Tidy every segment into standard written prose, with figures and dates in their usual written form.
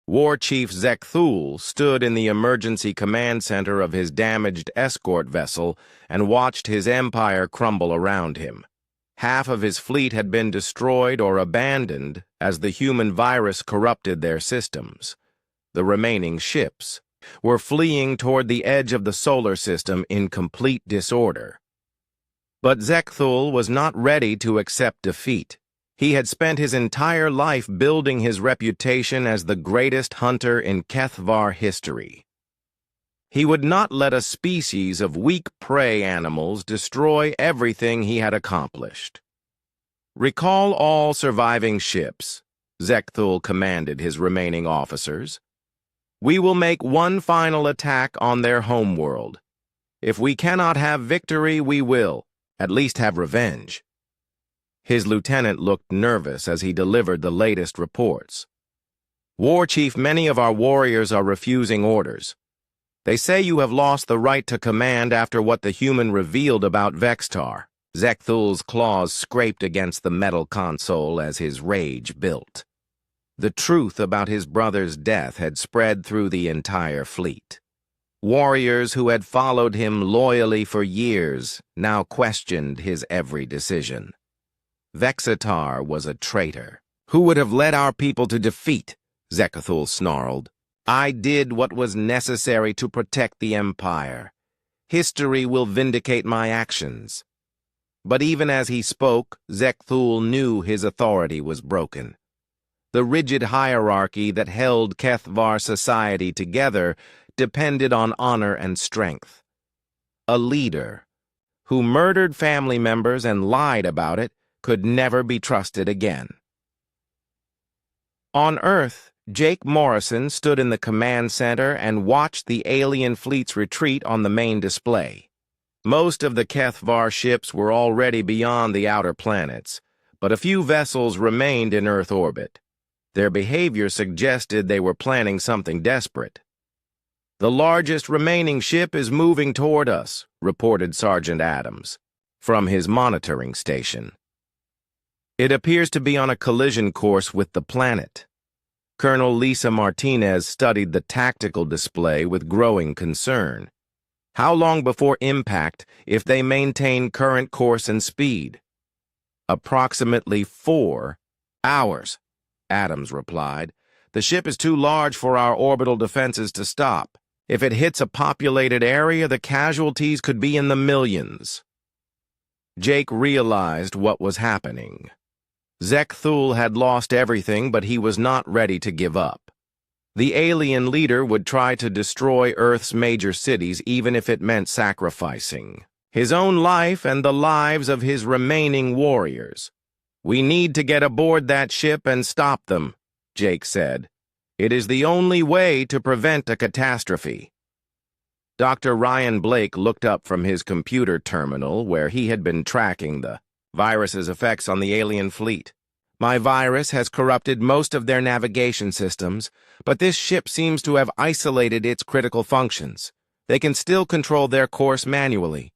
War Chief Zekthul stood in the emergency command center of his damaged escort vessel and watched his empire crumble around him. Half of his fleet had been destroyed or abandoned as the human virus corrupted their systems. The remaining ships were fleeing toward the edge of the solar system in complete disorder. But Zekthul was not ready to accept defeat. He had spent his entire life building his reputation as the greatest hunter in Kethvar history. He would not let a species of weak prey animals destroy everything he had accomplished. "Recall all surviving ships," Zekthul commanded his remaining officers. "We will make one final attack on their homeworld. If we cannot have victory, we will at least have revenge." His lieutenant looked nervous as he delivered the latest reports. "War Chief, many of our warriors are refusing orders. They say you have lost the right to command after what the human revealed about Vextar." Zekthul's claws scraped against the metal console as his rage built. The truth about his brother's death had spread through the entire fleet. Warriors who had followed him loyally for years now questioned his every decision. Vexatar was a traitor. "Who would have led our people to defeat?" Zekthul snarled. "I did what was necessary to protect the Empire. History will vindicate my actions." But even as he spoke, Zekthul knew his authority was broken. The rigid hierarchy that held Kethvar society together depended on honor and strength. A leader who murdered family members and lied about it could never be trusted again. On Earth, Jake Morrison stood in the command center and watched the alien fleet's retreat on the main display. Most of the Kethvar ships were already beyond the outer planets, but a few vessels remained in Earth orbit. Their behavior suggested they were planning something desperate. "The largest remaining ship is moving toward us," reported Sergeant Adams from his monitoring station. "It appears to be on a collision course with the planet." Colonel Lisa Martinez studied the tactical display with growing concern. "How long before impact if they maintain current course and speed?" "Approximately 4 hours," Adams replied. "The ship is too large for our orbital defenses to stop. If it hits a populated area, the casualties could be in the millions." Jake realized what was happening. Zekthul had lost everything, but he was not ready to give up. The alien leader would try to destroy Earth's major cities even if it meant sacrificing his own life and the lives of his remaining warriors. "We need to get aboard that ship and stop them," Jake said. "It is the only way to prevent a catastrophe." Dr. Ryan Blake looked up from his computer terminal where he had been tracking the virus's effects on the alien fleet. "My virus has corrupted most of their navigation systems, but this ship seems to have isolated its critical functions. They can still control their course manually."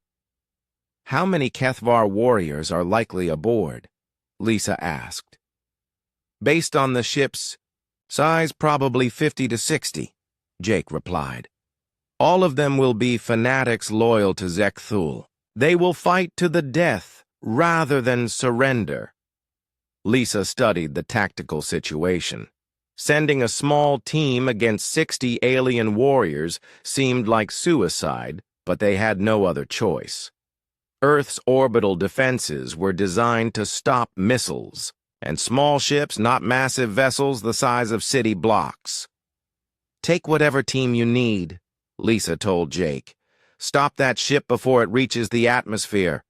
"How many Kethvar warriors are likely aboard?" Lisa asked. "Based on the ship's size, probably 50 to 60, Jake replied. "All of them will be fanatics loyal to Zekthul. They will fight to the death rather than surrender." Lisa studied the tactical situation. Sending a small team against 60 alien warriors seemed like suicide, but they had no other choice. Earth's orbital defenses were designed to stop missiles, and small ships, not massive vessels the size of city blocks. "Take whatever team you need," Lisa told Jake. "Stop that ship before it reaches the atmosphere."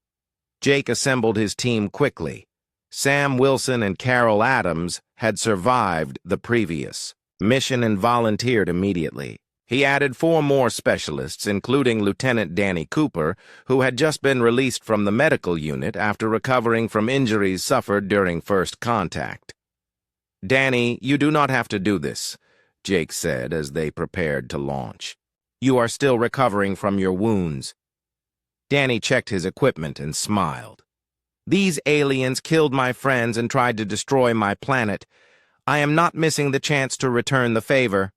Jake assembled his team quickly. Sam Wilson and Carol Adams had survived the previous mission and volunteered immediately. He added 4 more specialists, including Lieutenant Danny Cooper, who had just been released from the medical unit after recovering from injuries suffered during first contact. "Danny, you do not have to do this," Jake said as they prepared to launch. "You are still recovering from your wounds." Danny checked his equipment and smiled. "These aliens killed my friends and tried to destroy my planet. I am not missing the chance to return the favor.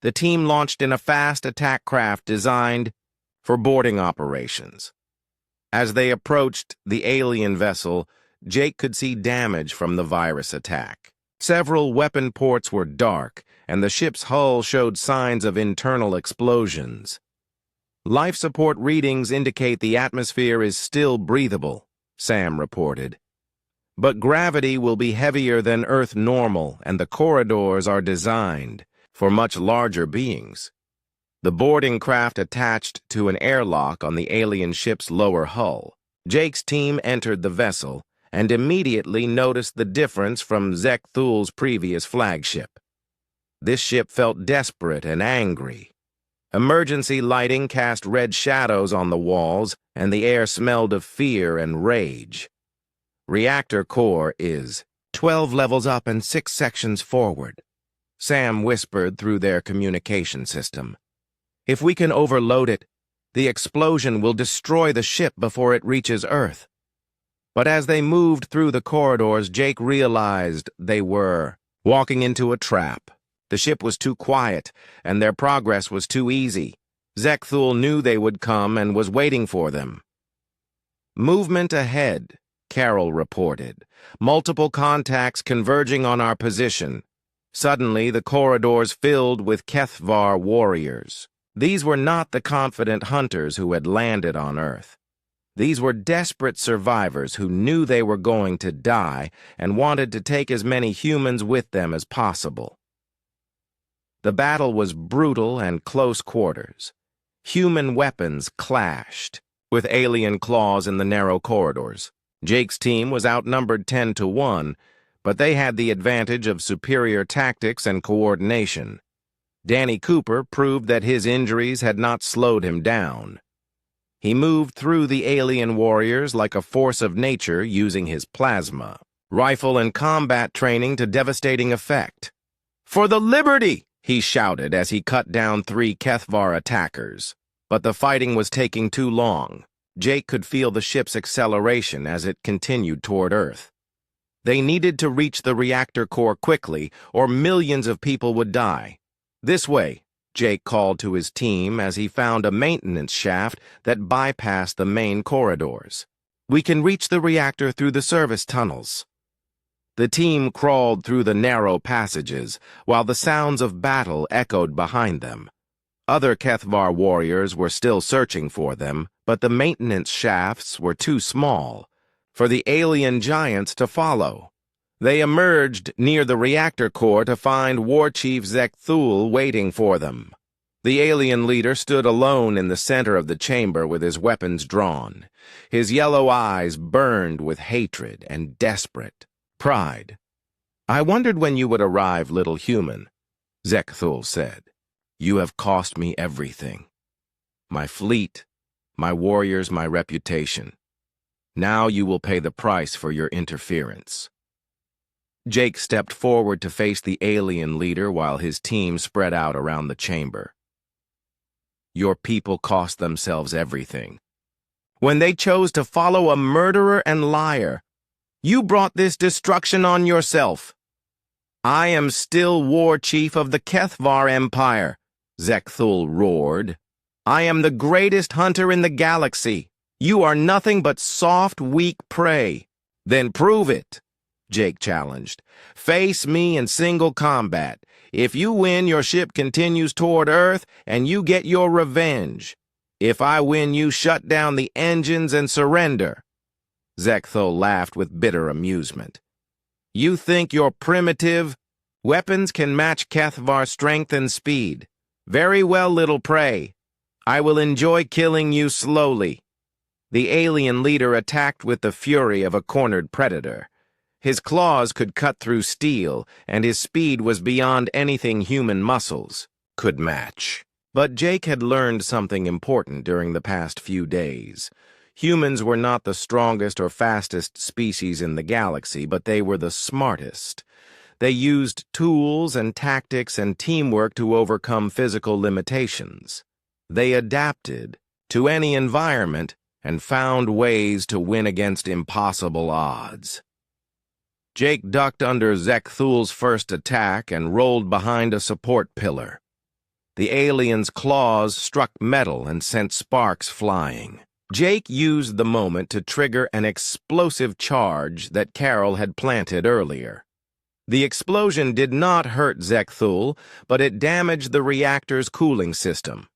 The team launched in a fast attack craft designed for boarding operations. As they approached the alien vessel, Jake could see damage from the virus attack. Several weapon ports were dark, and the ship's hull showed signs of internal explosions. Life support readings indicate the atmosphere is still breathable, Sam reported. But gravity will be heavier than Earth normal, and the corridors are designed for much larger beings. The boarding craft attached to an airlock on the alien ship's lower hull. Jake's team entered the vessel and immediately noticed the difference from Zek Thul's previous flagship. This ship felt desperate and angry. Emergency lighting cast red shadows on the walls, and the air smelled of fear and rage. Reactor core is 12 levels up and 6 sections forward, Sam whispered through their communication system. If we can overload it, the explosion will destroy the ship before it reaches Earth. But as they moved through the corridors, Jake realized they were walking into a trap. The ship was too quiet, and their progress was too easy. Zek Thul knew they would come and was waiting for them. Movement ahead, Carol reported. Multiple contacts converging on our position. Suddenly, the corridors filled with HFY warriors. These were not the confident hunters who had landed on Earth. These were desperate survivors who knew they were going to die and wanted to take as many humans with them as possible. The battle was brutal and close quarters. Human weapons clashed, with alien claws in the narrow corridors. Jake's team was outnumbered 10-1, but they had the advantage of superior tactics and coordination. Danny Cooper proved that his injuries had not slowed him down. He moved through the alien warriors like a force of nature using his plasma, rifle and combat training to devastating effect. "For the liberty!" he shouted as he cut down 3 HFY attackers. But the fighting was taking too long. Jake could feel the ship's acceleration as it continued toward Earth. They needed to reach the reactor core quickly, or millions of people would die. "This way," Jake called to his team as he found a maintenance shaft that bypassed the main corridors. "We can reach the reactor through the service tunnels." The team crawled through the narrow passages, while the sounds of battle echoed behind them. Other HFY warriors were still searching for them, but the maintenance shafts were too small for the alien giants to follow. They emerged near the reactor core to find War Chief Zek Thul waiting for them. The alien leader stood alone in the center of the chamber with his weapons drawn. His yellow eyes burned with hatred and desperate pride. "I wondered when you would arrive, little human," Zek Thul said. "You have cost me everything. My fleet, my warriors, my reputation. Now you will pay the price for your interference." Jake stepped forward to face the alien leader while his team spread out around the chamber. "Your people cost themselves everything. When they chose to follow a murderer and liar, you brought this destruction on yourself. I am still War Chief of the HFY Empire," Zek Thul roared. "I am the greatest hunter in the galaxy. You are nothing but soft, weak prey." "Then prove it," Jake challenged. "Face me in single combat. If you win, your ship continues toward Earth, and you get your revenge. If I win, you shut down the engines and surrender." Zek Thul laughed with bitter amusement. "You think you're primitive? Weapons can match HFY strength and speed. Very well, little prey. I will enjoy killing you slowly." The alien leader attacked with the fury of a cornered predator. His claws could cut through steel, and his speed was beyond anything human muscles could match. But Jake had learned something important during the past few days. Humans were not the strongest or fastest species in the galaxy, but they were the smartest. They used tools and tactics and teamwork to overcome physical limitations. They adapted to any environment and found ways to win against impossible odds. Jake ducked under Zekthul's first attack and rolled behind a support pillar. The alien's claws struck metal and sent sparks flying. Jake used the moment to trigger an explosive charge that Carol had planted earlier. The explosion did not hurt Zekthul, but it damaged the reactor's cooling system.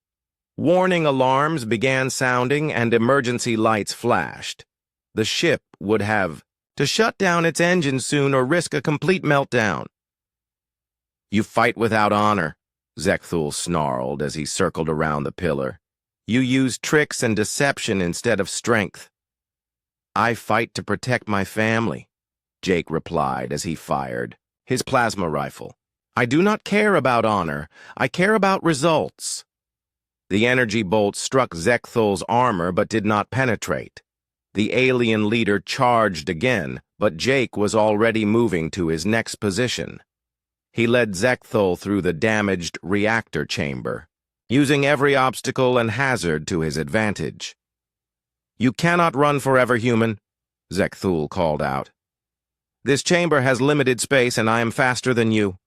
Warning alarms began sounding and emergency lights flashed. The ship would have to shut down its engine soon or risk a complete meltdown. "You fight without honor," Zekthul snarled as he circled around the pillar. "You use tricks and deception instead of strength." "I fight to protect my family," Jake replied as he fired his plasma rifle. "I do not care about honor. I care about results." The energy bolt struck Zekthul's armor but did not penetrate. The alien leader charged again, but Jake was already moving to his next position. He led Zekthul through the damaged reactor chamber, using every obstacle and hazard to his advantage. "You cannot run forever, human," Zekthul called out. "This chamber has limited space and I am faster than you."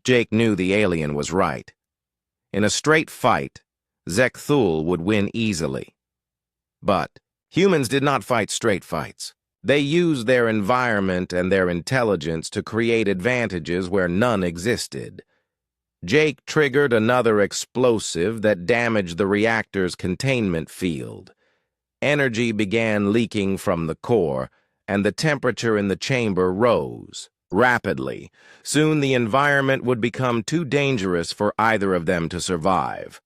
Jake knew the alien was right. In a straight fight, Zekthul would win easily. But humans did not fight straight fights. They used their environment and their intelligence to create advantages where none existed. Jake triggered another explosive that damaged the reactor's containment field. Energy began leaking from the core, and the temperature in the chamber rose rapidly. Soon the environment would become too dangerous for either of them to survive.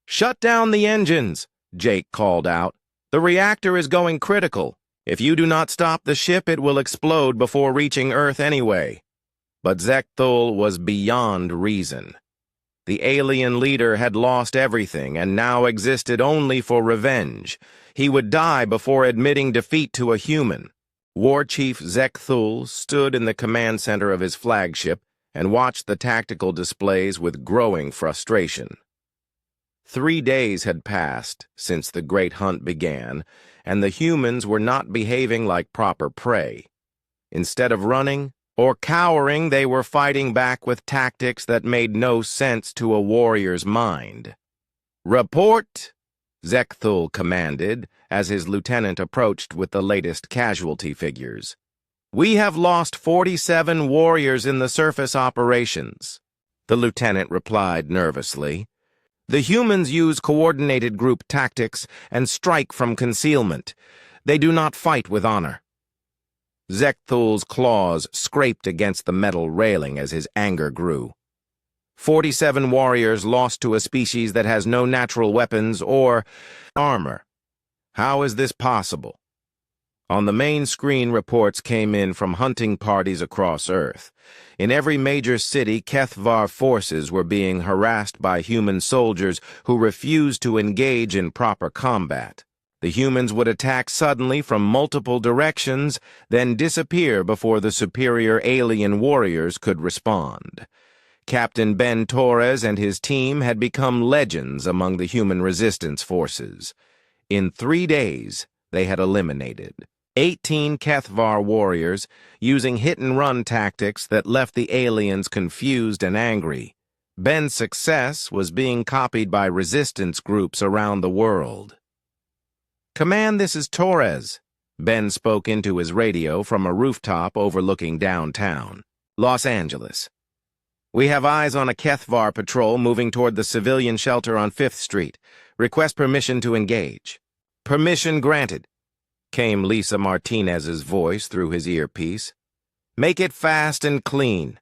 "Shut down the engines," Jake called out. "The reactor is going critical. If you do not stop the ship, it will explode before reaching Earth anyway." But Zekthul was beyond reason. The alien leader had lost everything and now existed only for revenge. He would die before admitting defeat to a human. War Chief Zekthul stood in the command center of his flagship and watched the tactical displays with growing frustration. 3 days had passed since the Great Hunt began, and the humans were not behaving like proper prey. Instead of running or cowering, they were fighting back with tactics that made no sense to a warrior's mind. "Report!" Zekthul commanded as his lieutenant approached with the latest casualty figures. "We have lost 47 warriors in the surface operations," the lieutenant replied nervously. "The humans use coordinated group tactics and strike from concealment. They do not fight with honor." Zekthul's claws scraped against the metal railing as his anger grew. 47 warriors lost to a species that has no natural weapons or armor. How is this possible? On the main screen, reports came in from hunting parties across Earth. In every major city, Kethvar forces were being harassed by human soldiers who refused to engage in proper combat. The humans would attack suddenly from multiple directions, then disappear before the superior alien warriors could respond. Captain Ben Torres and his team had become legends among the human resistance forces. In 3 days, they had eliminated 18 Kethvar warriors using hit-and-run tactics that left the aliens confused and angry. Ben's success was being copied by resistance groups around the world. "Command, this is Torres." Ben spoke into his radio from a rooftop overlooking downtown, Los Angeles. "We have eyes on a Kethvar patrol moving toward the civilian shelter on 5th Street. Request permission to engage." "Permission granted," came Lisa Martinez's voice through his earpiece. "Make it fast and clean."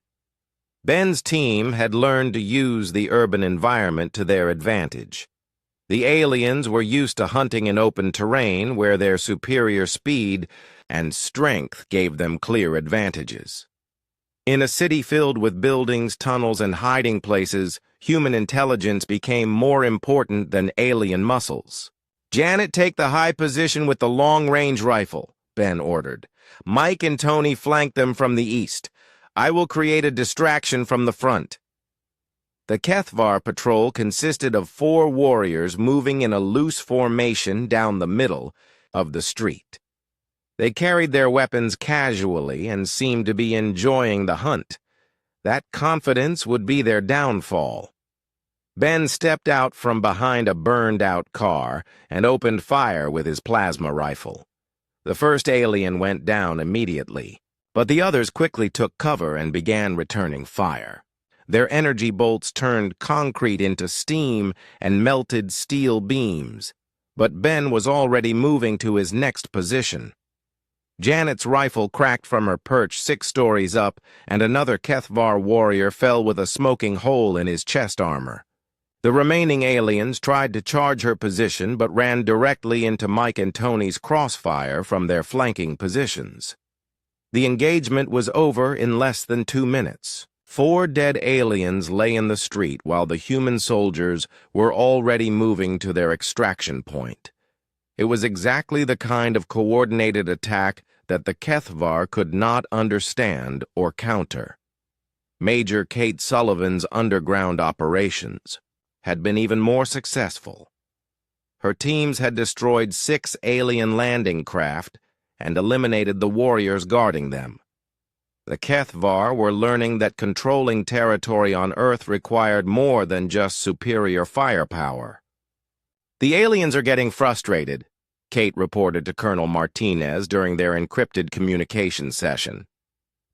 Ben's team had learned to use the urban environment to their advantage. The aliens were used to hunting in open terrain where their superior speed and strength gave them clear advantages. In a city filled with buildings, tunnels, and hiding places, human intelligence became more important than alien muscles. "Janet, take the high position with the long-range rifle," Ben ordered. "Mike and Tony flank them from the east. I will create a distraction from the front." The Kethvar patrol consisted of 4 warriors moving in a loose formation down the middle of the street. They carried their weapons casually and seemed to be enjoying the hunt. That confidence would be their downfall. Ben stepped out from behind a burned-out car and opened fire with his plasma rifle. The first alien went down immediately, but the others quickly took cover and began returning fire. Their energy bolts turned concrete into steam and melted steel beams, but Ben was already moving to his next position. Janet's rifle cracked from her perch 6 stories up, and another HFY warrior fell with a smoking hole in his chest armor. The remaining aliens tried to charge her position but ran directly into Mike and Tony's crossfire from their flanking positions. The engagement was over in less than 2 minutes. 4 dead aliens lay in the street while the human soldiers were already moving to their extraction point. It was exactly the kind of coordinated attack that the HFY could not understand or counter. Major Kate Sullivan's underground operations had been even more successful. Her teams had destroyed 6 alien landing craft and eliminated the warriors guarding them. The HFY were learning that controlling territory on Earth required more than just superior firepower. "The aliens are getting frustrated," Kate reported to Colonel Martinez during their encrypted communication session.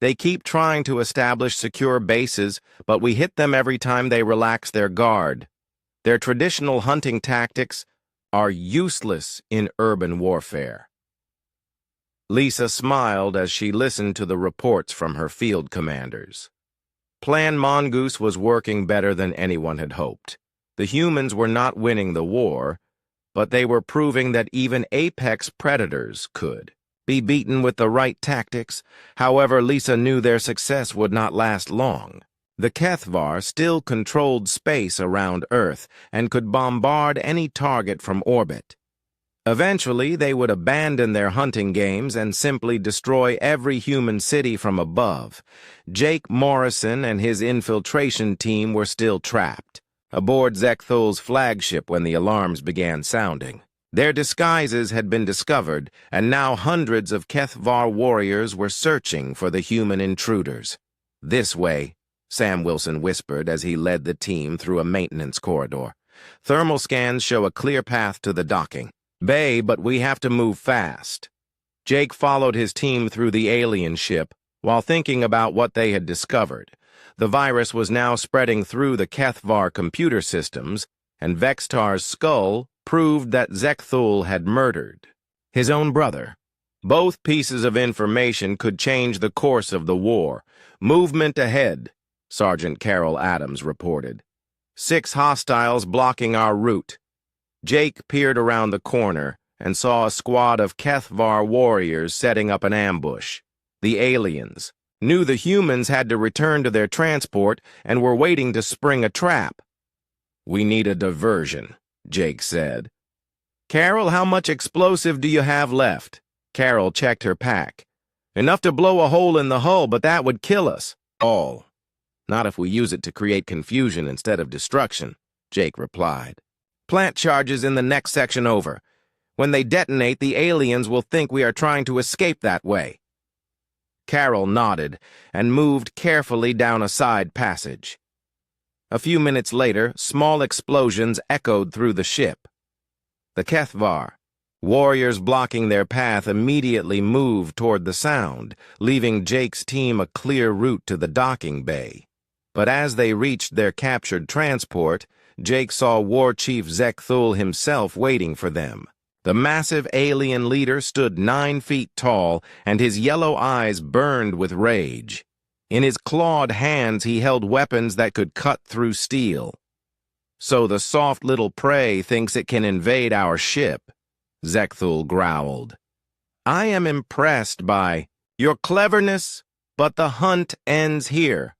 "They keep trying to establish secure bases, but we hit them every time they relax their guard. Their traditional hunting tactics are useless in urban warfare." Lisa smiled as she listened to the reports from her field commanders. Plan Mongoose was working better than anyone had hoped. The humans were not winning the war, but they were proving that even apex predators could be beaten with the right tactics. However, Lisa knew their success would not last long. The HFY still controlled space around Earth and could bombard any target from orbit. Eventually, they would abandon their hunting games and simply destroy every human city from above. Jake Morrison and his infiltration team were still trapped aboard Zekthul's flagship when the alarms began sounding. Their disguises had been discovered, and now hundreds of HFY warriors were searching for the human intruders. "This way," Sam Wilson whispered as he led the team through a maintenance corridor. "Thermal scans show a clear path to the docking bay, but we have to move fast." Jake followed his team through the alien ship while thinking about what they had discovered. The virus was now spreading through the HFY computer systems, and Vextar's skull proved that Zekthul had murdered his own brother. Both pieces of information could change the course of the war. "Movement ahead," Sergeant Carol Adams reported. 6 hostiles blocking our route." Jake peered around the corner and saw a squad of HFY warriors setting up an ambush. The aliens knew the humans had to return to their transport and were waiting to spring a trap. "We need a diversion," Jake said. "Carol, how much explosive do you have left?" Carol checked her pack. "Enough to blow a hole in the hull, but that would kill us all. Not if we use it to create confusion instead of destruction," Jake replied. "Plant charges in the next section over. When they detonate, the aliens will think we are trying to escape that way." Carol nodded and moved carefully down a side passage. A few minutes later, small explosions echoed through the ship. The HFY warriors blocking their path immediately moved toward the sound, leaving Jake's team a clear route to the docking bay. But as they reached their captured transport, Jake saw War Chief Zekthul himself waiting for them. The massive alien leader stood 9 feet tall, and his yellow eyes burned with rage. In his clawed hands he held weapons that could cut through steel. "So the soft little prey thinks it can invade our ship," Zekthul growled. "I am impressed by your cleverness, but the hunt ends here."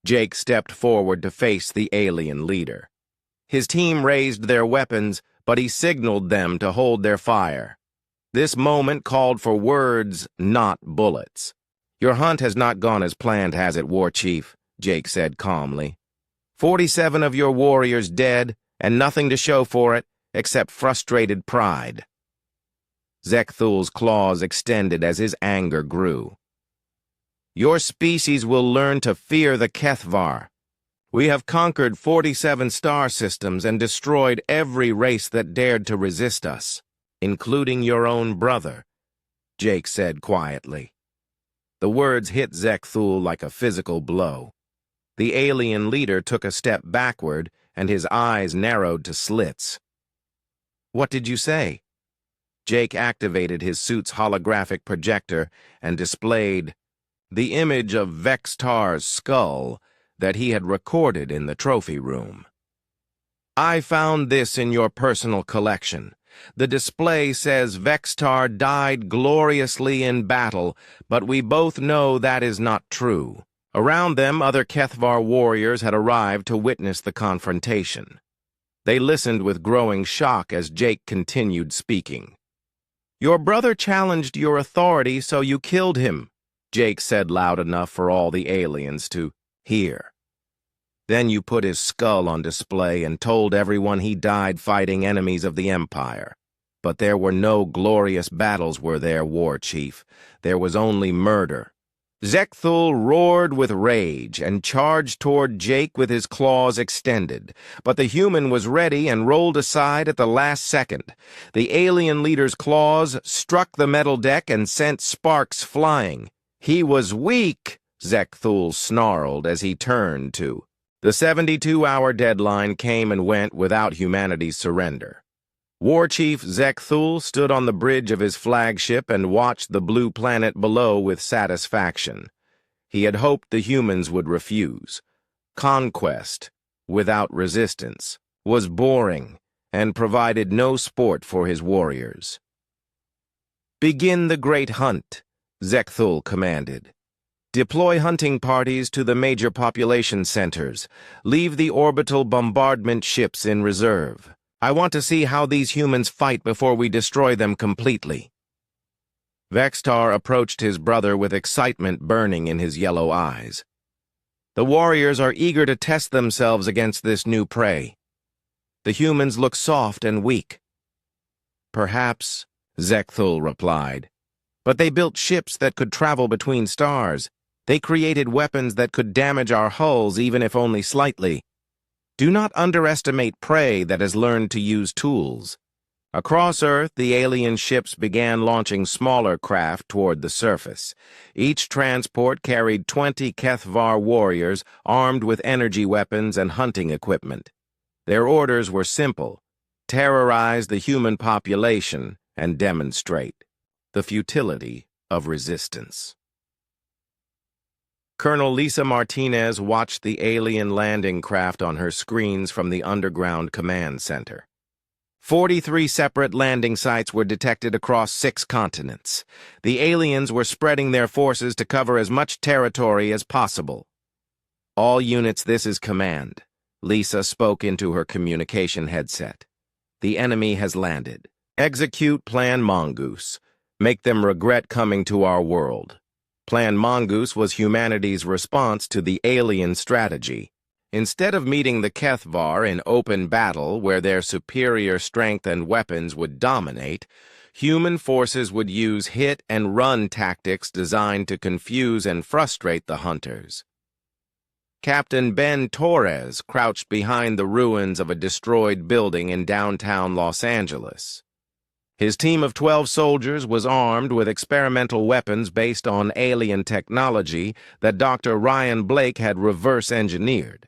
Jake stepped forward to face the alien leader. His team raised their weapons, but he signaled them to hold their fire. This moment called for words, not bullets. "Your hunt has not gone as planned, has it, War Chief?" Jake said calmly. 47 of your warriors dead, and nothing to show for it except frustrated pride." Zekthul's claws extended as his anger grew. Your species will learn to fear the Kethvar. We have conquered 47 star systems and destroyed every race that dared to resist us, including your own brother, Jake said quietly. The words hit Zekthul like a physical blow. The alien leader took a step backward, and his eyes narrowed to slits. What did you say? Jake activated his suit's holographic projector and displayed the image of Vextar's skull that he had recorded in the trophy room. I found this in your personal collection. The display says Vextar died gloriously in battle, but we both know that is not true. Around them, other Kethvar warriors had arrived to witness the confrontation. They listened with growing shock as Jake continued speaking. Your brother challenged your authority, so you killed him, Jake said loud enough for all the aliens to hear. Then you put his skull on display and told everyone he died fighting enemies of the Empire. But there were no glorious battles, were there, War Chief? There was only murder. Zekthul roared with rage and charged toward Jake with his claws extended, but the human was ready and rolled aside at the last second. The alien leader's claws struck the metal deck and sent sparks flying. He was weak, Zekthul snarled as he turned to. The 72-hour deadline came and went without humanity's surrender. War Chief Zekthul stood on the bridge of his flagship and watched the blue planet below with satisfaction. He had hoped the humans would refuse. Conquest, without resistance, was boring and provided no sport for his warriors. Begin the great hunt, Zekthul commanded. Deploy hunting parties to the major population centers. Leave the orbital bombardment ships in reserve. I want to see how these humans fight before we destroy them completely. Vextar approached his brother with excitement burning in his yellow eyes. The warriors are eager to test themselves against this new prey. The humans look soft and weak. Perhaps, Zekthul replied. But they built ships that could travel between stars. They created weapons that could damage our hulls even if only slightly. Do not underestimate prey that has learned to use tools. Across Earth, the alien ships began launching smaller craft toward the surface. Each transport carried 20 Kethvar warriors armed with energy weapons and hunting equipment. Their orders were simple: terrorize the human population and demonstrate the futility of resistance. Colonel Lisa Martinez watched the alien landing craft on her screens from the underground command center. 43 separate landing sites were detected across 6 continents. The aliens were spreading their forces to cover as much territory as possible. All units, this is command. Lisa spoke into her communication headset. The enemy has landed. Execute Plan Mongoose. Make them regret coming to our world. Plan Mongoose was humanity's response to the alien strategy. Instead of meeting the Kethvar in open battle where their superior strength and weapons would dominate, human forces would use hit-and-run tactics designed to confuse and frustrate the hunters. Captain Ben Torres crouched behind the ruins of a destroyed building in downtown Los Angeles. His team of 12 soldiers was armed with experimental weapons based on alien technology that Dr. Ryan Blake had reverse-engineered.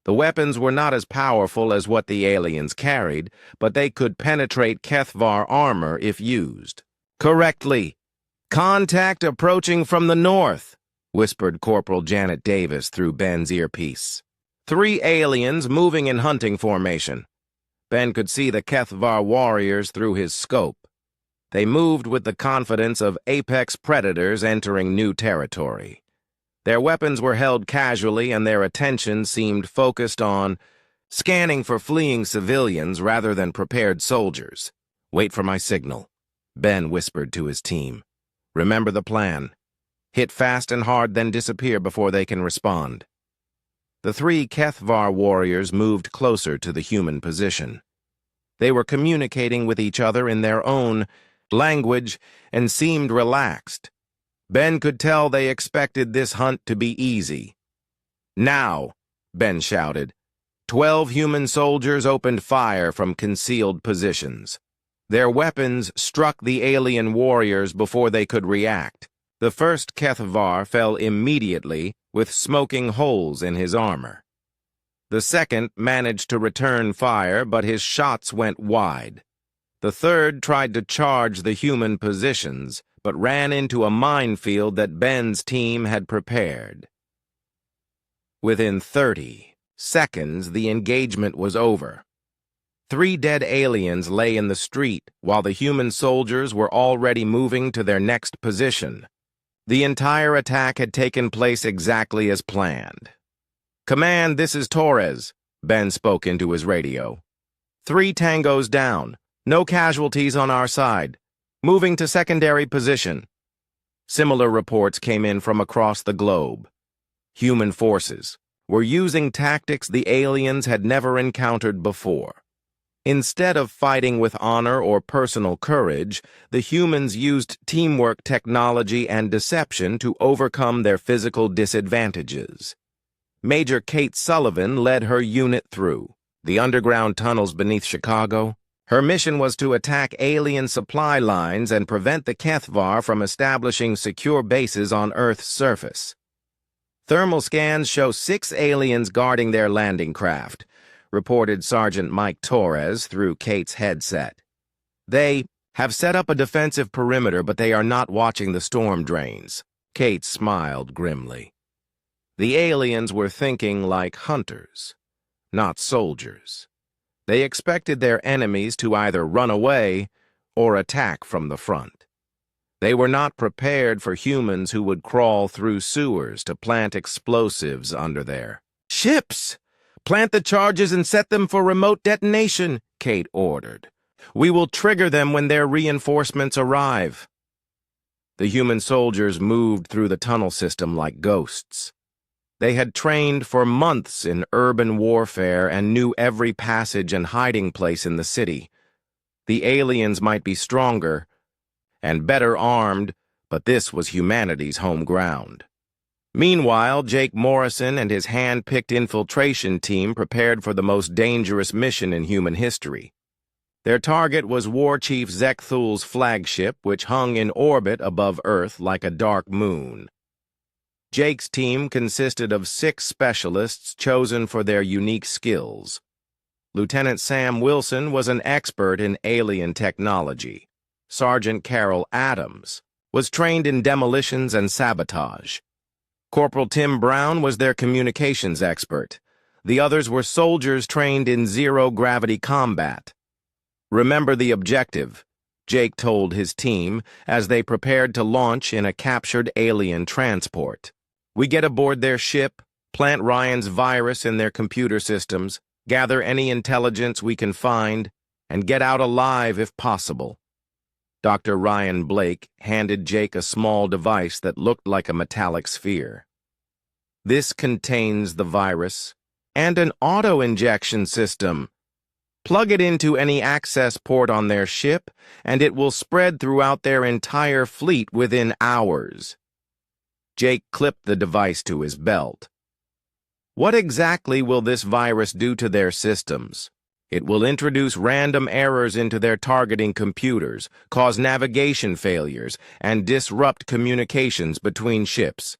The weapons were not as powerful as what the aliens carried, but they could penetrate Kethvar armor if used. Correctly. Contact approaching from the north, whispered Corporal Janet Davis through Ben's earpiece. 3 aliens moving in hunting formation. Ben could see the Kethvar warriors through his scope. They moved with the confidence of apex predators entering new territory. Their weapons were held casually and their attention seemed focused on scanning for fleeing civilians rather than prepared soldiers. Wait for my signal, Ben whispered to his team. Remember the plan. Hit fast and hard, then disappear before they can respond. The 3 Kethvar warriors moved closer to the human position. They were communicating with each other in their own language, and seemed relaxed. Ben could tell they expected this hunt to be easy. "Now!" Ben shouted. 12 human soldiers opened fire from concealed positions. Their weapons struck the alien warriors before they could react. The first HFY fell immediately, with smoking holes in his armor. The second managed to return fire, but his shots went wide. The third tried to charge the human positions, but ran into a minefield that Ben's team had prepared. Within 30 seconds, the engagement was over. 3 dead aliens lay in the street, while the human soldiers were already moving to their next position. The entire attack had taken place exactly as planned. "Command, this is Torres," Ben spoke into his radio. 3 tangos down. No casualties on our side. Moving to secondary position. Similar reports came in from across the globe. Human forces were using tactics the aliens had never encountered before. Instead of fighting with honor or personal courage, the humans used teamwork, technology, and deception to overcome their physical disadvantages. Major Kate Sullivan led her unit through the underground tunnels beneath Chicago. Her mission was to attack alien supply lines and prevent the HFY from establishing secure bases on Earth's surface. Thermal scans show 6 aliens guarding their landing craft, reported Sergeant Mike Torres through Kate's headset. They have set up a defensive perimeter, but they are not watching the storm drains. Kate smiled grimly. The aliens were thinking like hunters, not soldiers. They expected their enemies to either run away or attack from the front. They were not prepared for humans who would crawl through sewers to plant explosives under their ships. "Plant the charges and set them for remote detonation," Kate ordered. "We will trigger them when their reinforcements arrive." The human soldiers moved through the tunnel system like ghosts. They had trained for months in urban warfare and knew every passage and hiding place in the city. The aliens might be stronger and better armed, but this was humanity's home ground. Meanwhile, Jake Morrison and his hand-picked infiltration team prepared for the most dangerous mission in human history. Their target was War Chief Zekthul's flagship, which hung in orbit above Earth like a dark moon. Jake's team consisted of 6 specialists chosen for their unique skills. Lieutenant Sam Wilson was an expert in alien technology. Sergeant Carol Adams was trained in demolitions and sabotage. Corporal Tim Brown was their communications expert. The others were soldiers trained in zero-gravity combat. "Remember the objective," Jake told his team as they prepared to launch in a captured alien transport. "We get aboard their ship, plant Ryan's virus in their computer systems, gather any intelligence we can find, and get out alive if possible." Dr. Ryan Blake handed Jake a small device that looked like a metallic sphere. "This contains the virus and an auto-injection system. Plug it into any access port on their ship, and it will spread throughout their entire fleet within hours." Jake clipped the device to his belt. "What exactly will this virus do to their systems?" "It will introduce random errors into their targeting computers, cause navigation failures, and disrupt communications between ships.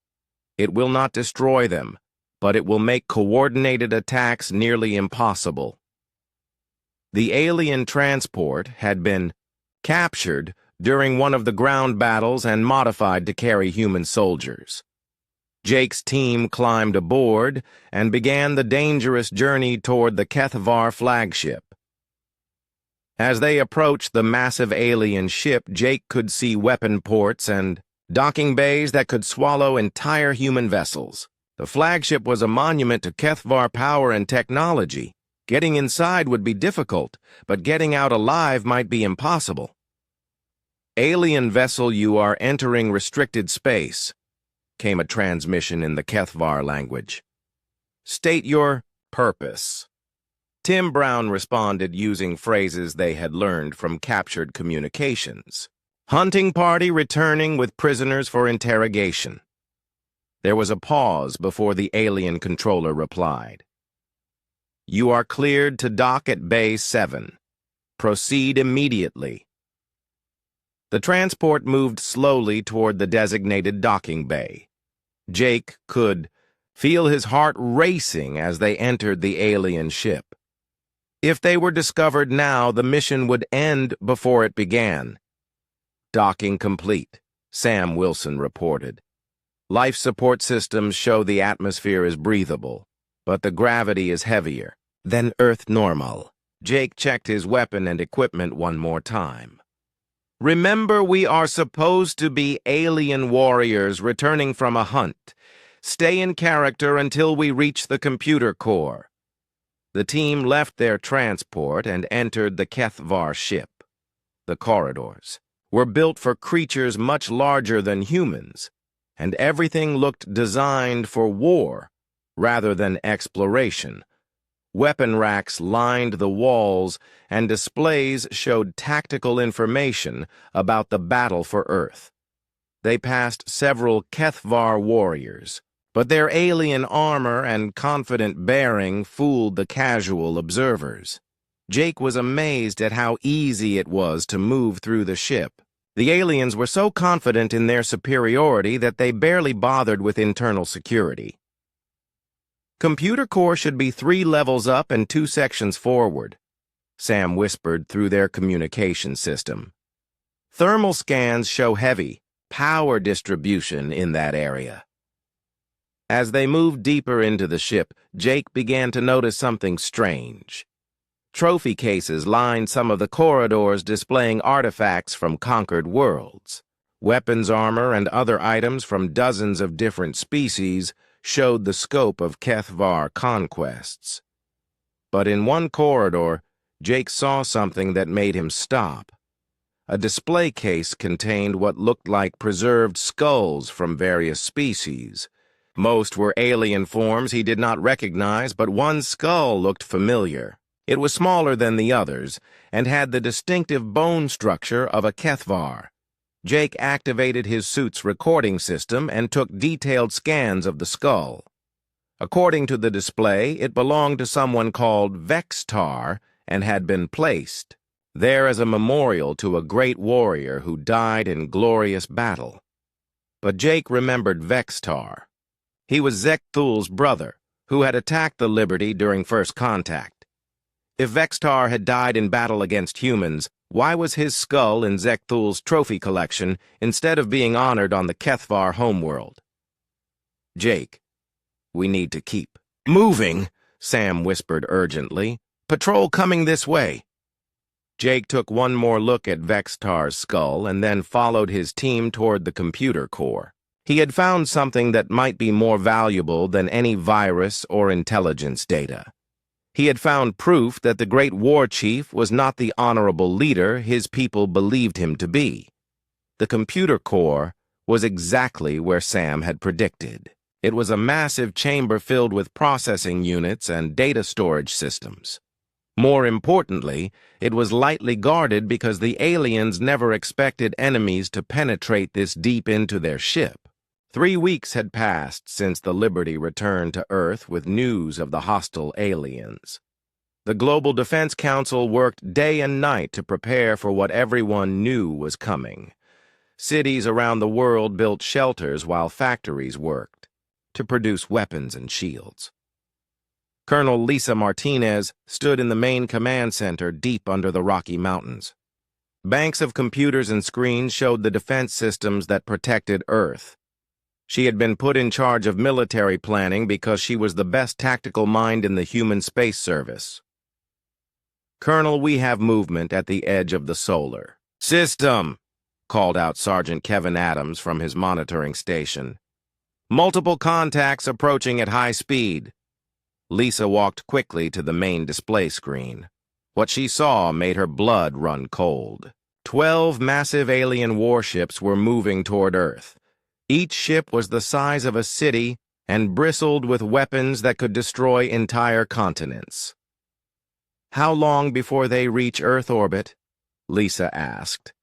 It will not destroy them, but it will make coordinated attacks nearly impossible." The alien transport had been captured during one of the ground battles and modified to carry human soldiers. Jake's team climbed aboard and began the dangerous journey toward the HFY flagship. As they approached the massive alien ship, Jake could see weapon ports and docking bays that could swallow entire human vessels. The flagship was a monument to HFY power and technology. Getting inside would be difficult, but getting out alive might be impossible. "Alien vessel, you are entering restricted space," came a transmission in the HFY language. "State your purpose." Tim Brown responded using phrases they had learned from captured communications. Hunting party returning with prisoners for interrogation. There was a pause before the alien controller replied. You are cleared to dock at Bay 7. Proceed immediately. The transport moved slowly toward the designated docking bay. Jake could feel his heart racing as they entered the alien ship. If they were discovered now, the mission would end before it began. Docking complete, Sam Wilson reported. Life support systems show the atmosphere is breathable, but the gravity is heavier than Earth normal. Jake checked his weapon and equipment one more time. Remember, we are supposed to be alien warriors returning from a hunt. Stay in character until we reach the computer core. The team left their transport and entered the HFY ship. The corridors were built for creatures much larger than humans, and everything looked designed for war rather than exploration. Weapon racks lined the walls, and displays showed tactical information about the battle for Earth. They passed several HFY warriors, but their alien armor and confident bearing fooled the casual observers. Jake was amazed at how easy it was to move through the ship. The aliens were so confident in their superiority that they barely bothered with internal security. Computer core should be 3 levels up and 2 sections forward, Sam whispered through their communication system. Thermal scans show heavy power distribution in that area. As they moved deeper into the ship, Jake began to notice something strange. Trophy cases lined some of the corridors displaying artifacts from conquered worlds. Weapons, armor, and other items from dozens of different species showed the scope of HFY conquests. But in one corridor, Jake saw something that made him stop. A display case contained what looked like preserved skulls from various species. Most were alien forms he did not recognize, but one skull looked familiar. It was smaller than the others and had the distinctive bone structure of a HFY. Jake activated his suit's recording system and took detailed scans of the skull. According to the display, it belonged to someone called Vextar and had been placed there as a memorial to a great warrior who died in glorious battle. But Jake remembered Vextar. He was Zekthul's brother, who had attacked the Liberty during First Contact. If Vextar had died in battle against humans, why was his skull in Zekthul's trophy collection instead of being honored on the HFY homeworld? Jake, we need to keep moving, Sam whispered urgently. Patrol coming this way. Jake took one more look at Vextar's skull and then followed his team toward the computer core. He had found something that might be more valuable than any virus or intelligence data. He had found proof that the great war chief was not the honorable leader his people believed him to be. The computer core was exactly where Sam had predicted. It was a massive chamber filled with processing units and data storage systems. More importantly, it was lightly guarded because the aliens never expected enemies to penetrate this deep into their ship. 3 weeks had passed since the Liberty returned to Earth with news of the hostile aliens. The Global Defense Council worked day and night to prepare for what everyone knew was coming. Cities around the world built shelters while factories worked to produce weapons and shields. Colonel Lisa Martinez stood in the main command center deep under the Rocky Mountains. Banks of computers and screens showed the defense systems that protected Earth. She had been put in charge of military planning because she was the best tactical mind in the human space service. Colonel, we have movement at the edge of the solar system, called out Sergeant Kevin Adams from his monitoring station. Multiple contacts approaching at high speed. Lisa walked quickly to the main display screen. What she saw made her blood run cold. 12 massive alien warships were moving toward Earth. Each ship was the size of a city and bristled with weapons that could destroy entire continents. How long before they reach Earth orbit? Lisa asked.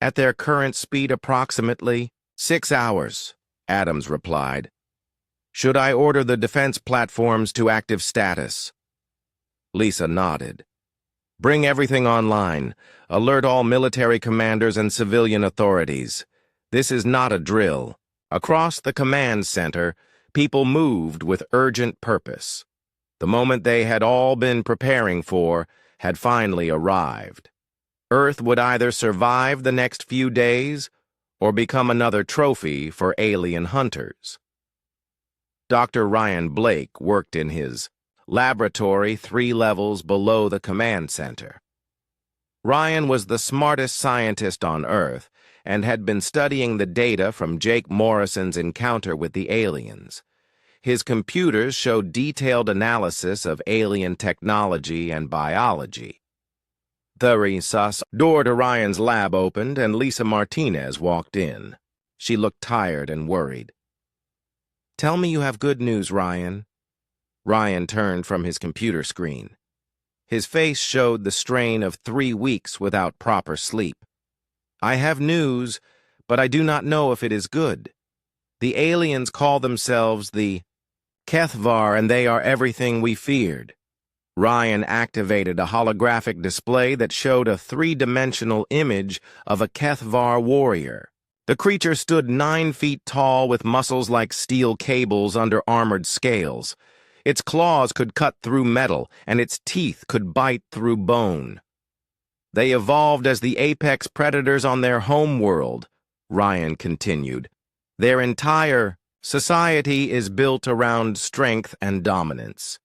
At their current speed, approximately 6 hours, Adams replied. Should I order the defense platforms to active status? Lisa nodded. Bring everything online. Alert all military commanders and civilian authorities. This is not a drill. Across the command center, people moved with urgent purpose. The moment they had all been preparing for had finally arrived. Earth would either survive the next few days or become another trophy for alien hunters. Dr. Ryan Blake worked in his laboratory 3 levels below the command center. Ryan was the smartest scientist on Earth and had been studying the data from Jake Morrison's encounter with the aliens. His computers showed detailed analysis of alien technology and biology. The recess door to Ryan's lab opened and Lisa Martinez walked in. She looked tired and worried. Tell me you have good news, Ryan. Ryan turned from his computer screen. His face showed the strain of 3 weeks without proper sleep. I have news, but I do not know if it is good. The aliens call themselves the HFY, and they are everything we feared. Ryan activated a holographic display that showed a 3-dimensional image of a HFY warrior. The creature stood 9 feet tall with muscles like steel cables under armored scales. Its claws could cut through metal, and its teeth could bite through bone. They evolved as the apex predators on their home world, Ryan continued. Their entire society is built around strength and dominance.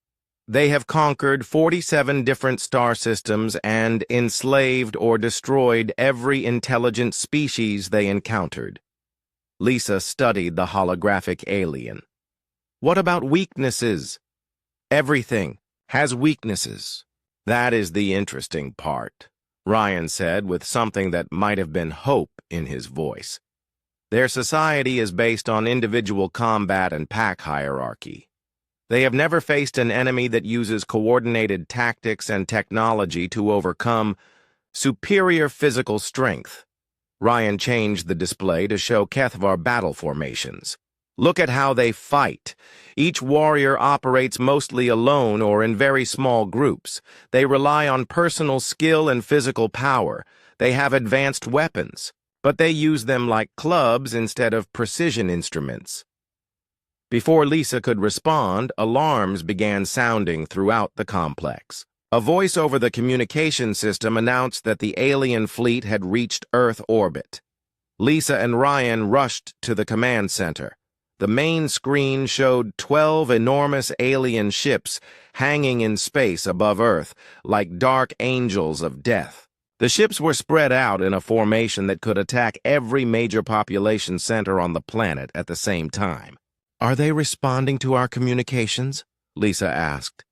They have conquered 47 different star systems and enslaved or destroyed every intelligent species they encountered. Lisa studied the holographic alien. What about weaknesses? Everything has weaknesses. That is the interesting part, Ryan said with something that might have been hope in his voice. Their society is based on individual combat and pack hierarchy. They have never faced an enemy that uses coordinated tactics and technology to overcome superior physical strength. Ryan changed the display to show HFY battle formations. Look at how they fight. Each warrior operates mostly alone or in very small groups. They rely on personal skill and physical power. They have advanced weapons, but they use them like clubs instead of precision instruments. Before Lisa could respond, alarms began sounding throughout the complex. A voice over the communication system announced that the alien fleet had reached Earth orbit. Lisa and Ryan rushed to the command center. The main screen showed 12 enormous alien ships hanging in space above Earth, like dark angels of death. The ships were spread out in a formation that could attack every major population center on the planet at the same time. Are they responding to our communications? Lisa asked.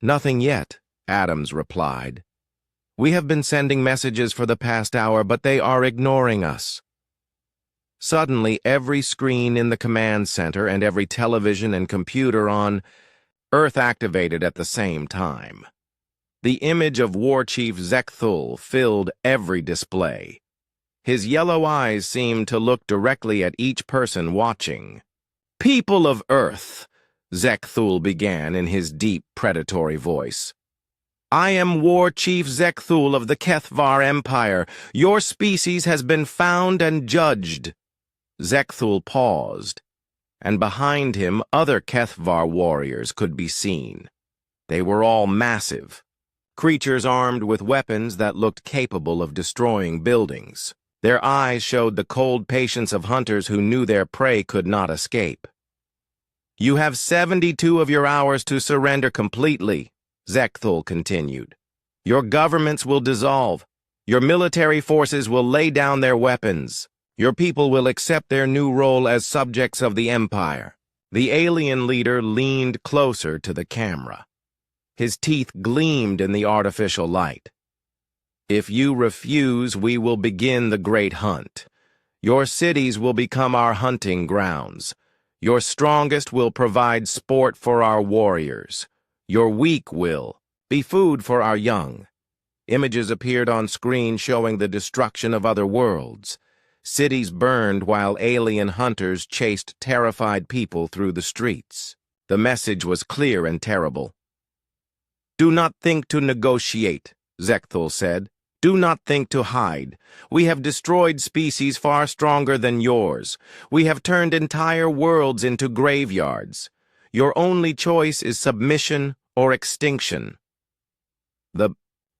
Nothing yet, Adams replied. We have been sending messages for the past hour, but they are ignoring us. Suddenly, every screen in the command center and every television and computer on Earth activated at the same time. The image of War Chief Zekthul filled every display. His yellow eyes seemed to look directly at each person watching. People of Earth, Zekthul began in his deep, predatory voice. I am War Chief Zekthul of the HFY Empire. Your species has been found and judged. Zekthul paused, and behind him other HFY warriors could be seen. They were all massive, creatures armed with weapons that looked capable of destroying buildings. Their eyes showed the cold patience of hunters who knew their prey could not escape. You have 72 of your hours to surrender completely, Zekthul continued. Your governments will dissolve. Your military forces will lay down their weapons. Your people will accept their new role as subjects of the Empire. The alien leader leaned closer to the camera. His teeth gleamed in the artificial light. If you refuse, we will begin the great hunt. Your cities will become our hunting grounds. Your strongest will provide sport for our warriors. Your weak will be food for our young. Images appeared on screen showing the destruction of other worlds. Cities burned while alien hunters chased terrified people through the streets. The message was clear and terrible. "Do not think to negotiate," Zechthul said. "Do not think to hide. We have destroyed species far stronger than yours. We have turned entire worlds into graveyards. Your only choice is submission or extinction." The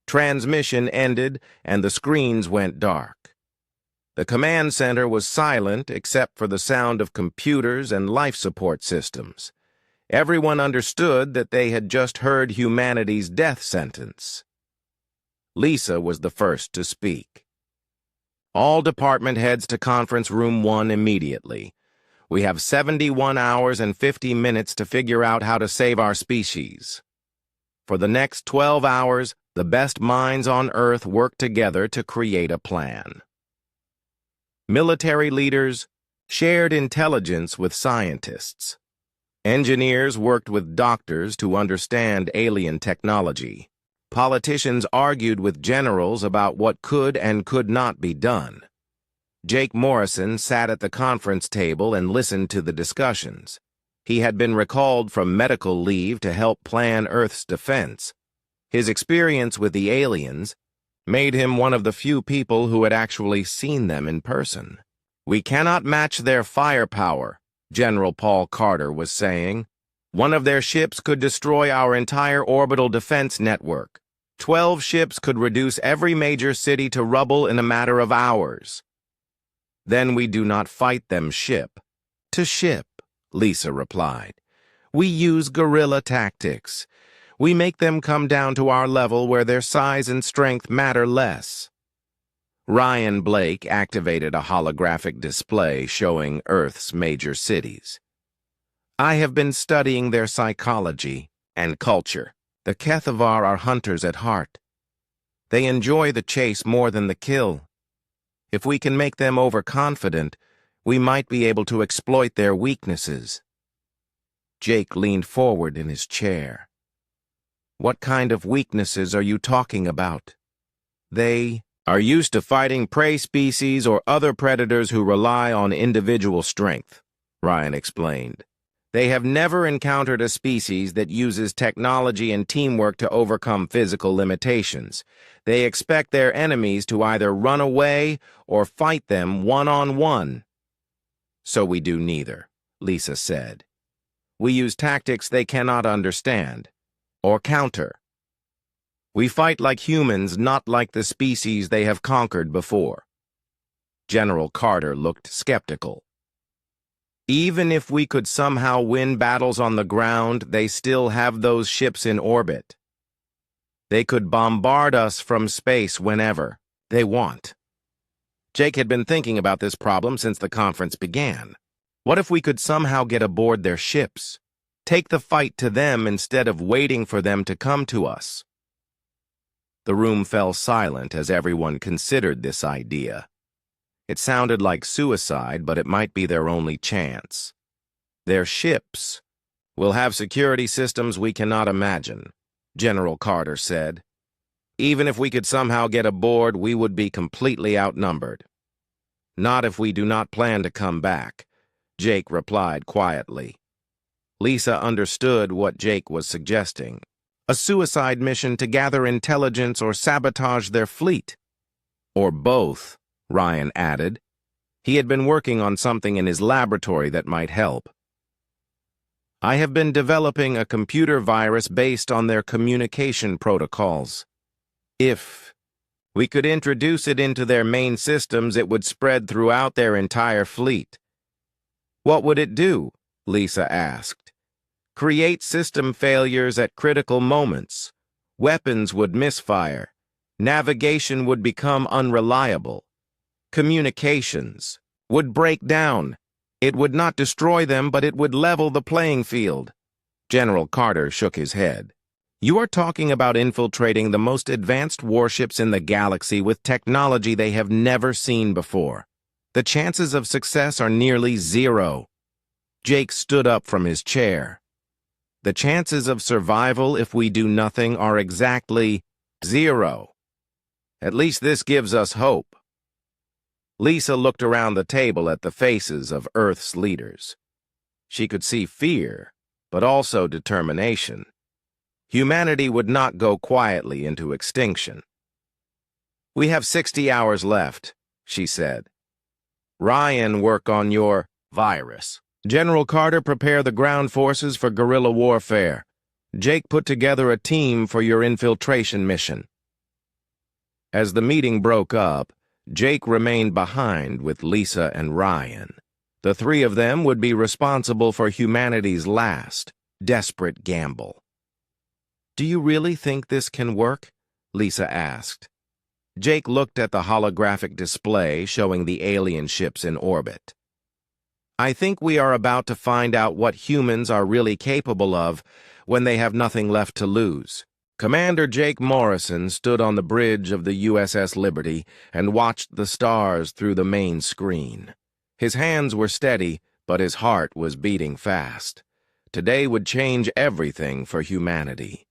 transmission ended and the screens went dark. The command center was silent except for the sound of computers and life support systems. Everyone understood that they had just heard humanity's death sentence. Lisa was the first to speak. "All department heads to conference room 1 immediately. We have 71 hours and 50 minutes to figure out how to save our species. For the next 12 hours, the best minds on Earth work together to create a plan." Military leaders shared intelligence with scientists. Engineers worked with doctors to understand alien technology. Politicians argued with generals about what could and could not be done. Jake Morrison sat at the conference table and listened to the discussions. He had been recalled from medical leave to help plan Earth's defense. His experience with the aliens made him one of the few people who had actually seen them in person. "We cannot match their firepower," General Paul Carter was saying. "One of their ships could destroy our entire orbital defense network. 12 ships could reduce every major city to rubble in a matter of hours." "Then we do not fight them ship to ship," Lisa replied. "We use guerrilla tactics. We make them come down to our level where their size and strength matter less." Ryan Blake activated a holographic display showing Earth's major cities. "I have been studying their psychology and culture. The Kethavar are hunters at heart. They enjoy the chase more than the kill. If we can make them overconfident, we might be able to exploit their weaknesses." Jake leaned forward in his chair. "What kind of weaknesses are you talking about?" "They are used to fighting prey species or other predators who rely on individual strength," Ryan explained. "They have never encountered a species that uses technology and teamwork to overcome physical limitations. They expect their enemies to either run away or fight them one-on-one." "So we do neither," Lisa said. "We use tactics they cannot understand or counter. We fight like humans, not like the species they have conquered before." General Carter looked skeptical. "Even if we could somehow win battles on the ground, they still have those ships in orbit. They could bombard us from space whenever they want." Jake had been thinking about this problem since the conference began. What if we could somehow get aboard their ships? Take the fight to them instead of waiting for them to come to us? The room fell silent as everyone considered this idea. It sounded like suicide, but it might be their only chance. "Their ships will have security systems we cannot imagine," General Carter said. "Even if we could somehow get aboard, we would be completely outnumbered." "Not if we do not plan to come back," Jake replied quietly. Lisa understood what Jake was suggesting. A suicide mission to gather intelligence or sabotage their fleet. "Or both," Ryan added. He had been working on something in his laboratory that might help. "I have been developing a computer virus based on their communication protocols. If we could introduce it into their main systems, it would spread throughout their entire fleet." "What would it do?" Lisa asked. "Create system failures at critical moments. Weapons would misfire. Navigation would become unreliable. Communications would break down. It would not destroy them, but it would level the playing field." General Carter shook his head. "You are talking about infiltrating the most advanced warships in the galaxy with technology they have never seen before. The chances of success are nearly zero." Jake stood up from his chair. "The chances of survival if we do nothing are exactly zero." At least this gives us hope. Lisa looked around the table at the faces of Earth's leaders. She could see fear, but also determination. Humanity would not go quietly into extinction. "We have 60 hours left," she said. "Ryan, work on your virus. General Carter, prepare the ground forces for guerrilla warfare. Jake, put together a team for your infiltration mission." As the meeting broke up, Jake remained behind with Lisa and Ryan. The three of them would be responsible for humanity's last, desperate gamble. "Do you really think this can work?" Lisa asked. Jake looked at the holographic display showing the alien ships in orbit. "I think we are about to find out what humans are really capable of when they have nothing left to lose." Commander Jake Morrison stood on the bridge of the USS Liberty and watched the stars through the main screen. His hands were steady, but his heart was beating fast. Today would change everything for humanity.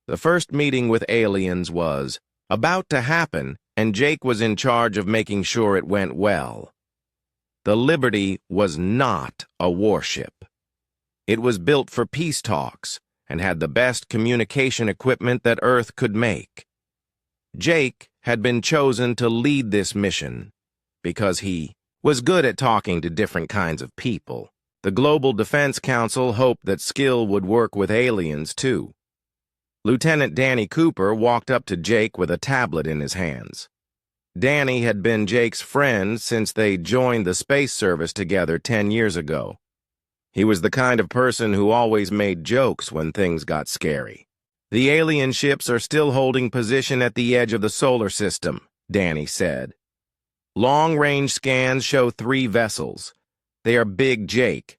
The first meeting with aliens was about to happen, and Jake was in charge of making sure it went well. The Liberty was not a warship. It was built for peace talks and had the best communication equipment that Earth could make. Jake had been chosen to lead this mission because he was good at talking to different kinds of people. The Global Defense Council hoped that skill would work with aliens, too. Lieutenant Danny Cooper walked up to Jake with a tablet in his hands. Danny had been Jake's friend since they joined the space service together 10 years ago. He was the kind of person who always made jokes when things got scary. "The alien ships are still holding position at the edge of the solar system," Danny said. "Long-range scans show 3 vessels. They are big, Jake.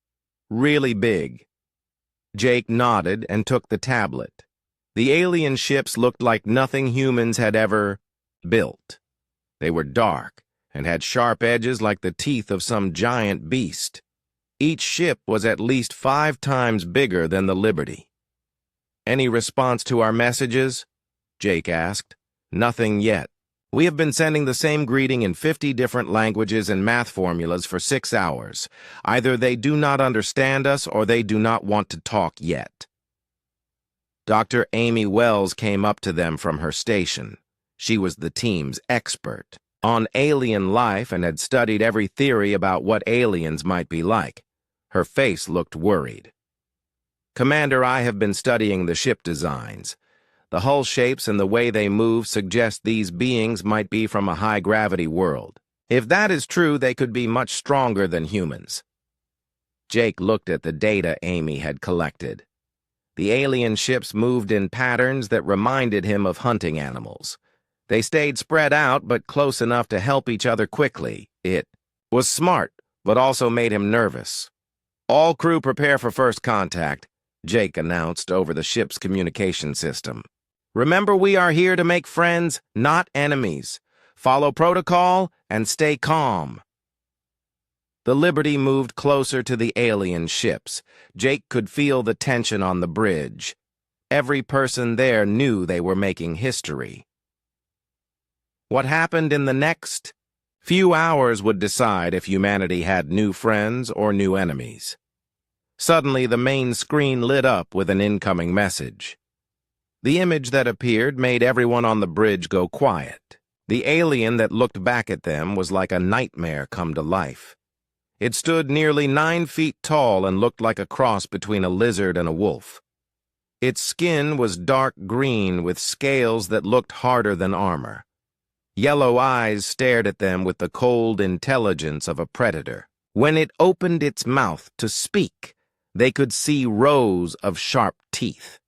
Really big." Jake nodded and took the tablet. The alien ships looked like nothing humans had ever built. They were dark and had sharp edges like the teeth of some giant beast. Each ship was at least 5 times bigger than the Liberty. "Any response to our messages?" Jake asked. "Nothing yet. We have been sending the same greeting in 50 different languages and math formulas for 6 hours. Either they do not understand us or they do not want to talk yet." Dr. Amy Wells came up to them from her station. She was the team's expert on alien life and had studied every theory about what aliens might be like. Her face looked worried. "Commander, I have been studying the ship designs. The hull shapes and the way they move suggest these beings might be from a high-gravity world. If that is true, they could be much stronger than humans." Jake looked at the data Amy had collected. The alien ships moved in patterns that reminded him of hunting animals. They stayed spread out but close enough to help each other quickly. It was smart, but also made him nervous. "All crew prepare for first contact," Jake announced over the ship's communication system. "Remember, we are here to make friends, not enemies. Follow protocol and stay calm." The Liberty moved closer to the alien ships. Jake could feel the tension on the bridge. Every person there knew they were making history. What happened in the next few hours would decide if humanity had new friends or new enemies. Suddenly, the main screen lit up with an incoming message. The image that appeared made everyone on the bridge go quiet. The alien that looked back at them was like a nightmare come to life. It stood nearly 9 feet tall and looked like a cross between a lizard and a wolf. Its skin was dark green with scales that looked harder than armor. Yellow eyes stared at them with the cold intelligence of a predator. When it opened its mouth to speak, they could see rows of sharp teeth.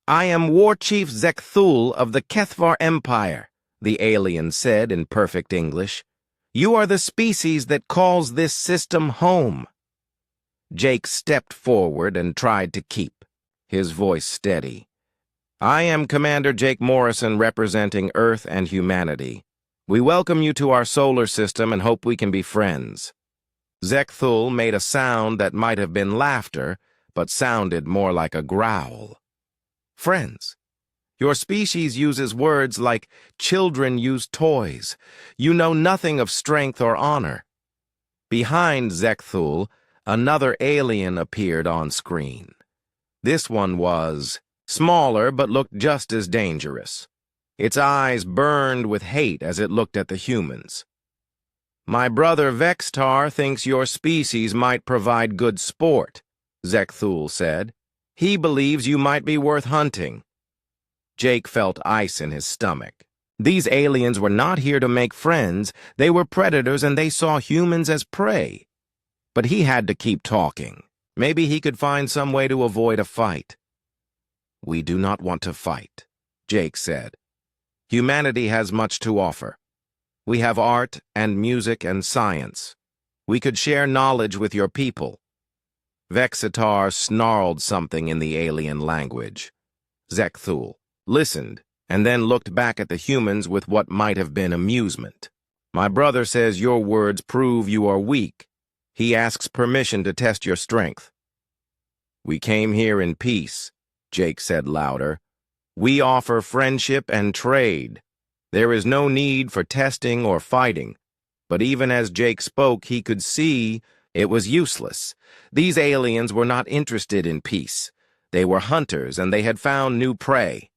"I am War Chief Zekthul of the Kethvar Empire," the alien said in perfect English. "You are the species that calls this system home." Jake stepped forward and tried to keep his voice steady. "I am Commander Jake Morrison representing Earth and humanity. We welcome you to our solar system and hope we can be friends." Zekthul made a sound that might have been laughter, but sounded more like a growl. "Friends? Your species uses words like children use toys. You know nothing of strength or honor. Behind Zekthul, another alien appeared on screen. This one was smaller but looked just as dangerous. Its eyes burned with hate as it looked at the humans. My brother Vextar thinks your species might provide good sport, Zekthul said. He believes you might be worth hunting. Jake felt ice in his stomach. These aliens were not here to make friends. They were predators and they saw humans as prey. But he had to keep talking. Maybe he could find some way to avoid a fight. We do not want to fight, Jake said. Humanity has much to offer. We have art and music and science. We could share knowledge with your people. Vexitar snarled something in the alien language. Zekthul listened and then looked back at the humans with what might have been amusement. My brother says your words prove you are weak. He asks permission to test your strength. We came here in peace, Jake said louder. We offer friendship and trade. There is no need for testing or fighting. But even as Jake spoke, he could see it was useless. These aliens were not interested in peace. They were hunters, and they had found new prey.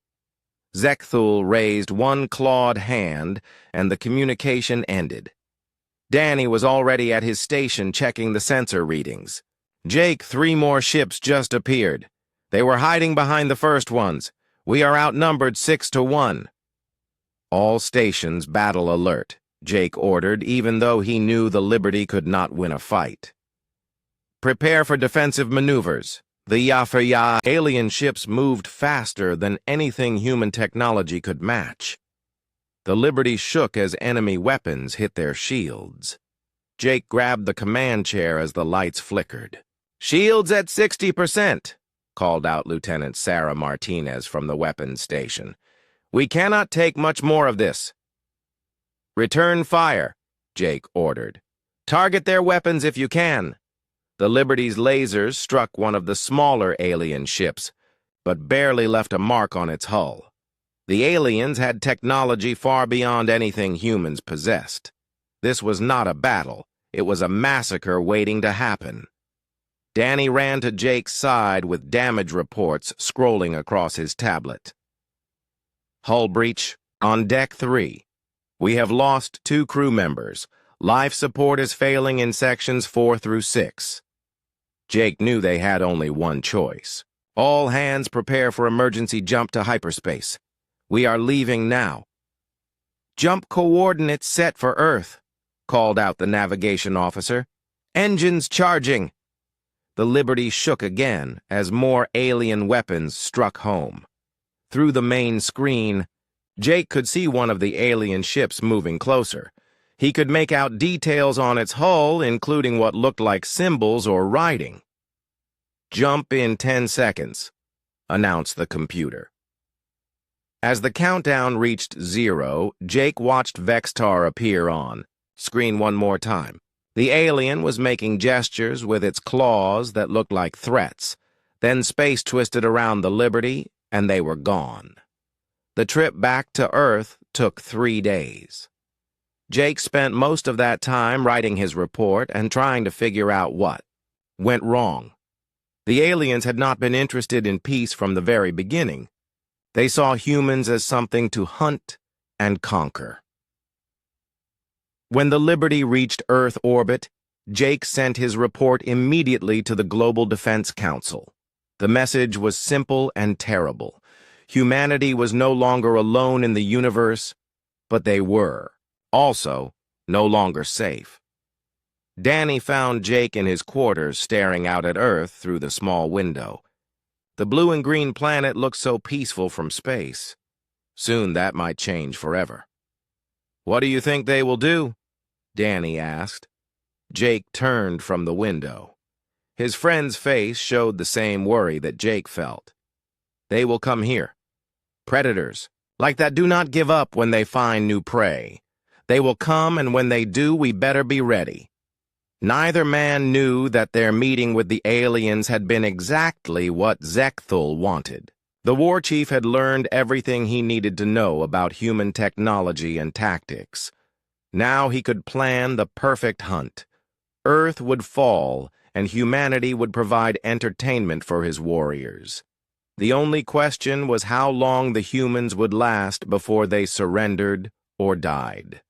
Zekthul raised one clawed hand, and the communication ended. Danny was already at his station checking the sensor readings. Jake, 3 more ships just appeared. They were hiding behind the first ones. We are outnumbered 6-1. All stations battle alert, Jake ordered, even though he knew the Liberty could not win a fight. Prepare for defensive maneuvers. The HFY alien ships moved faster than anything human technology could match. The Liberty shook as enemy weapons hit their shields. Jake grabbed the command chair as the lights flickered. Shields at 60%, called out Lieutenant Sarah Martinez from the weapons station. We cannot take much more of this. Return fire, Jake ordered. Target their weapons if you can. The Liberty's lasers struck one of the smaller alien ships, but barely left a mark on its hull. The aliens had technology far beyond anything humans possessed. This was not a battle. It was a massacre waiting to happen. Danny ran to Jake's side with damage reports scrolling across his tablet. Hull breach on Deck 3. We have lost 2 crew members. Life support is failing in sections 4 through 6. Jake knew they had only one choice. All hands prepare for emergency jump to hyperspace. We are leaving now. Jump coordinates set for Earth, called out the navigation officer. Engines charging. The Liberty shook again as more alien weapons struck home. Through the main screen, Jake could see one of the alien ships moving closer. He could make out details on its hull, including what looked like symbols or writing. Jump in 10 seconds, announced the computer. As the countdown reached 0, Jake watched Vextar appear on screen one more time. The alien was making gestures with its claws that looked like threats. Then space twisted around the Liberty, and they were gone. The trip back to Earth took 3 days. Jake spent most of that time writing his report and trying to figure out what went wrong. The aliens had not been interested in peace from the very beginning. They saw humans as something to hunt and conquer. When the Liberty reached Earth orbit, Jake sent his report immediately to the Global Defense Council. The message was simple and terrible. Humanity was no longer alone in the universe, but they were. Also, no longer safe. Danny found Jake in his quarters staring out at Earth through the small window. The blue and green planet looked so peaceful from space. Soon that might change forever. What do you think they will do? Danny asked. Jake turned from the window. His friend's face showed the same worry that Jake felt. They will come here. Predators, like that do not give up when they find new prey. They will come, and when they do, we better be ready. Neither man knew that their meeting with the aliens had been exactly what Zekthul wanted. The war chief had learned everything he needed to know about human technology and tactics. Now he could plan the perfect hunt. Earth would fall, and humanity would provide entertainment for his warriors. The only question was how long the humans would last before they surrendered or died.